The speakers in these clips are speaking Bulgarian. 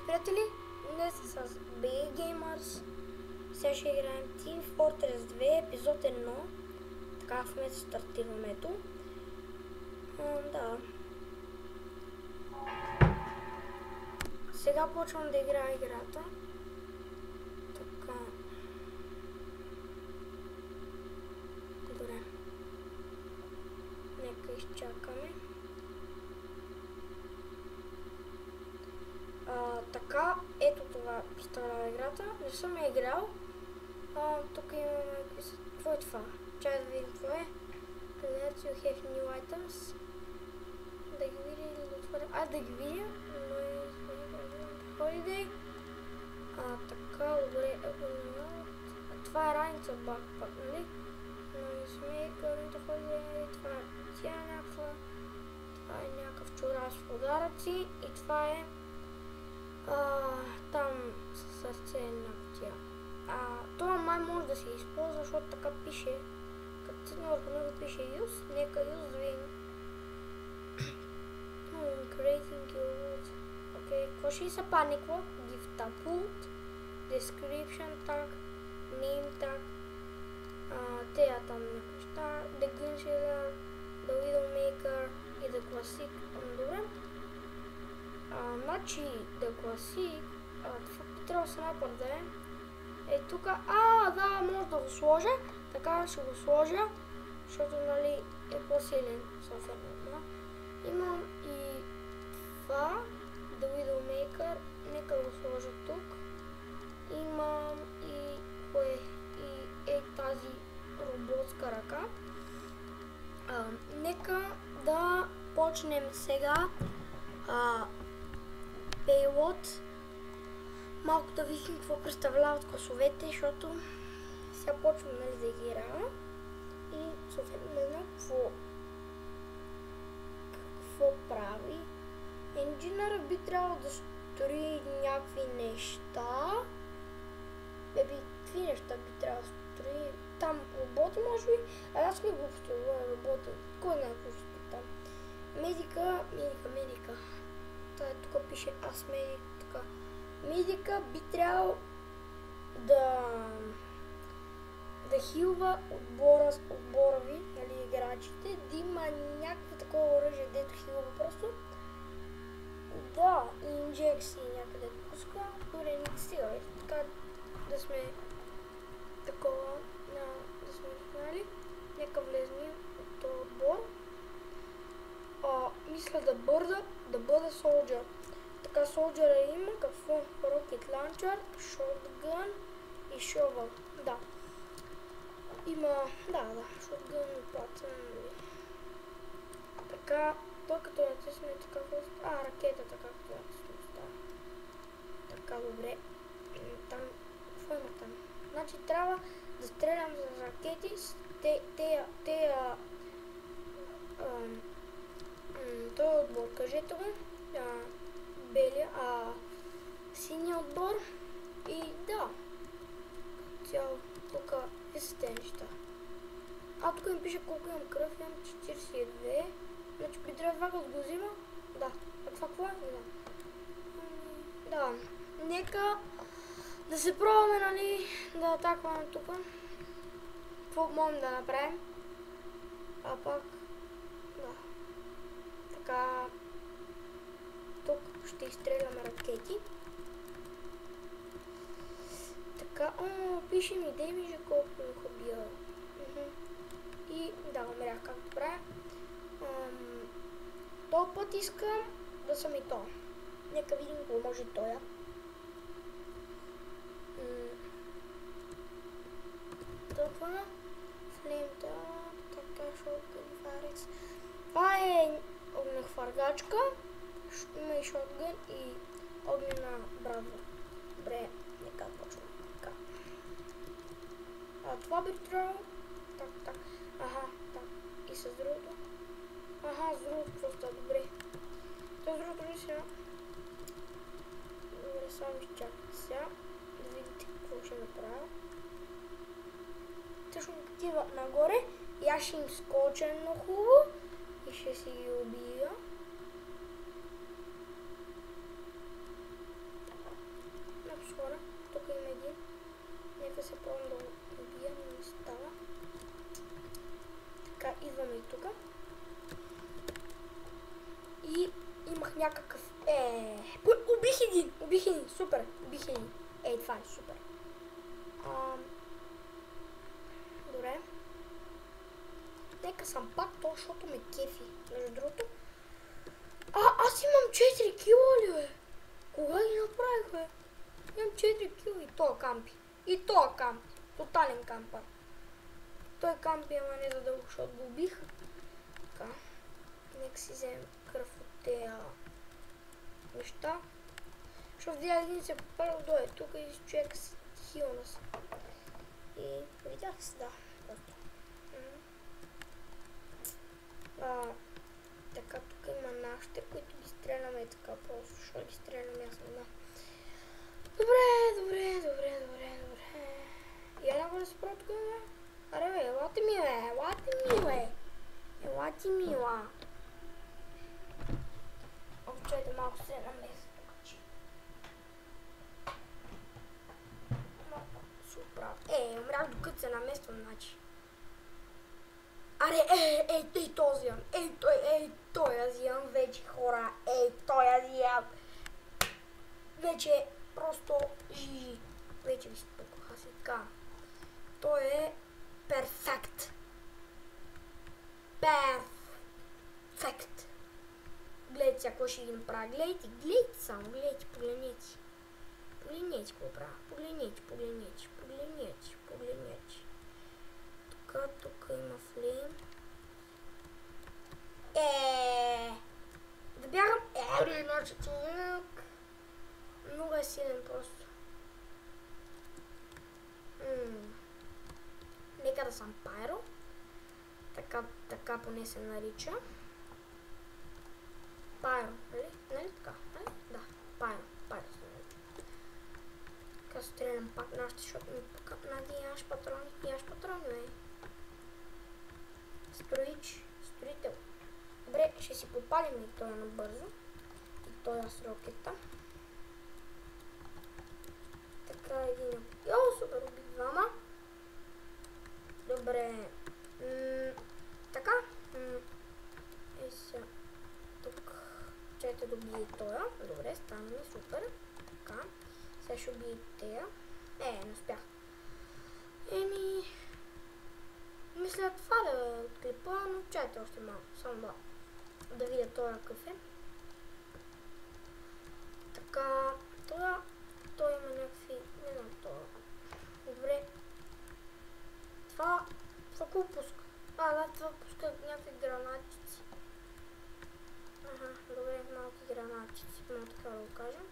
Здравейте, приятели! Днес с BA Gamers. Сега ще играем Team Fortress 2, епизод 1. Така в момента стартираме ето. Да. Сега почвам да играя играта. Така. Добре. Нека изчакаме. Така, ето това представлява играта. Не съм я играл. Тук имаме... Какво е това? Чай да видим какво е. Let's you have new items. Да ги видя или да отворя? Да ги видя. Holiday. Така, добре. Това е раница бакпак, нали? Не сме current holiday. Това е тя някаква. Това е някакъв чураш в подаръци. И това е там със сърце на тя. Това май може да се използва, защото така пише. Като цитна върху него пише use. Нека use да видим. Creating your окей, какво ще се паниква? Gift upload, description tag, name tag, тея там неща, the gun shader, the widowmaker и the classic. Добре. Значи да класик, това трябва снайпър да е. Тук, да, може да го сложа, така ще го сложа, защото нали е по-силен съответно. Имам и това, The Widowmaker, нека го сложа тук. Имам и тази роботска ръка. Нека да почнем сега Payload. Малко да видим какво представляват класовете, защото сега почвам да играя и съответно не знам какво прави. Engineer би трябвало да строи някакви неща. Какви неща би трябвало да строи? Там роботи може би? Аз сме го построила робота. Кой не е построи там? Медика. Тук пише аз медик. Така. Медика би трябвало да хилва отбора ви, нали, играчите, да има някакво такова оръжие, дето хилва просто. Да, инжекции някъде пуска, дори не стига, така да сме такова, да сме знали. Нека влезни от този отбор. Мисля да бъда солджър. Така солджъра има какво? Rocket Launcher, Shotgun и Shovel. Да. Има, да, Shotgun и плата. Така, той като натисне така, ракетата както натисне става. Така, добре. Там, какво има там? Значи трябва да стрелям с ракети, той отбор, кажете го, белия, синия отбор и да, цяло, тук е с тези неща. Тук ми пише колко имам кръв, имам 42, значи би трябвало да го взима, да, това какво е? Да, нека да се пробваме, нали, да атакваме тук, какво можем да направим, пак, да. Така, тук ще изстреляме ракети. Така, пише ми демиджа колко ми хубия. И да, умрях както правя. Този път искам да съм и то. Нека видим какво може тоя. Толкова. Флеймта. Така, шотгън, фарекс. Това е огнехвъргачка, има и шотгън и огнена брадва. Добре, нека почвам. Така. Това би трябвало. Так. Так. И с другото. С другото просто добре. Това с другото ли сега? Добре, само изчакам сега. Да видите какво ще направя. Точно такива нагоре. И аз ще им скоча много хубаво. И ще си ги убия. тук има един. Нека се пробвам да го убия, но не става. Така, идваме и тук. И имах някакъв... Убих един, супер, убих един. Ей, това е супер. Добре. Нека съм пак то, защото ме кефи. Между другото. Аз имам 4 кила ли, бе? Кога ги направих, бе? Имам 4 кила и то кампи. И то кампи. Тотален кампър. Той кампи, ама не задълго, защото го убих. Така. Нека си вземем кръв от тези неща. Защото видя един се попадал дойде тук и човек се хилна се. И видях се, да. Така, тук има нашите, които ги стреляме така просто. Защо ги стреляме, аз не знам. Добре. Я да го да се правя тук, бе? Аре, бе, елате ми, бе. Елате мила. Чайте малко се намеса. Супер. Умрях докато се намествам, значи. Аре, ей този ям. Той азиан вече, хора. Той азиан. Вече просто жижи. Вече ви спокоха се така. Той е перфект. Перфект. Гледайте сега какво ще ги направя. Гледайте само, гледайте, погледнете. Погледнете какво правя. Погледнете. Тук има флейм. Да бягам. Иначе човек. Много е силен просто. Нека да съм Пайро. Така поне се нарича. Пайро, нали така? Да, Пайро се нарича. Така стрелям пак нашите, защото ми пъкнади яш патрони, бе. Строител. Добре, ще си попалим и той набързо. И той с рокета. Така, един. Супер, убих двама. Добре. Така. Сега. Тук. Чайте да убие тоя. Добре, стана ми супер. Така. Сега ще убие тея. Не успях. Мисля това да отклипа, но чайте още малко. Само да видя тоя какъв е. Така. Той има някакви... Не знам това. Добре. Това какво пуска? Да, това пуска някакви гранатици. Добре, малки гранатици. Мога така да го кажем.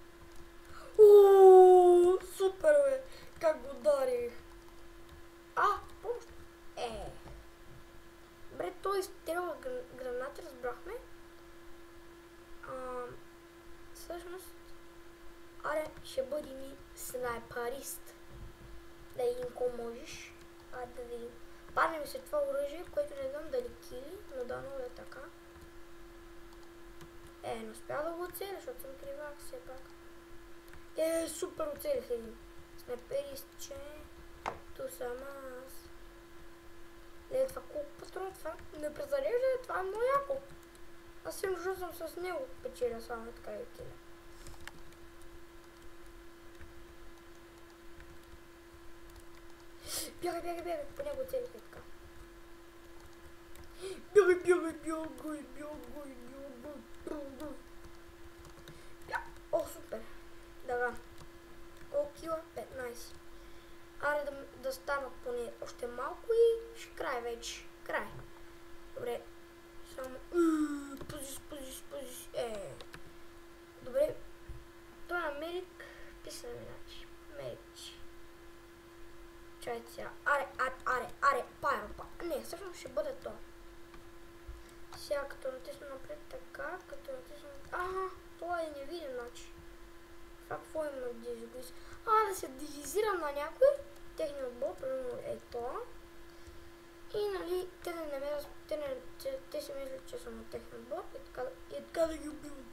Супер, бе! Как го ударих! Помощ! Добре, той изстрелва гранати, разбрахме. Всъщност... ще бъде ми снайпарист. Да видим какво можеш. Да видим. Падне ми се това оръжие, което не знам дали кили, но да, но е така. Не успя да го оцеля, защото съм кривак все пак. Супер оцелих един. Снайперистче. Ту съм аз. Това колко патрона това? Не презарежда, това е много яко. Аз съм с него печеля само така и киля. Бягай, по него целих е така. Бягай. Супер. Да. Колко кила? 15. Аре да станат поне още малко и ще край вече. Край. Добре. Само... Пузи. Добре. Това е Мерик. Писаме, значи. Мерич. Чайте сега. Аре, Пайро. Не, всъщност ще бъде то. Сега като натисна напред така, като натисна... това е невидим, значи. Какво има да дизигуиз? Да се дигизирам на някой. Техния отбор, примерно е това. И нали, те си мислят, че съм на техния отбор и така да ги убивам.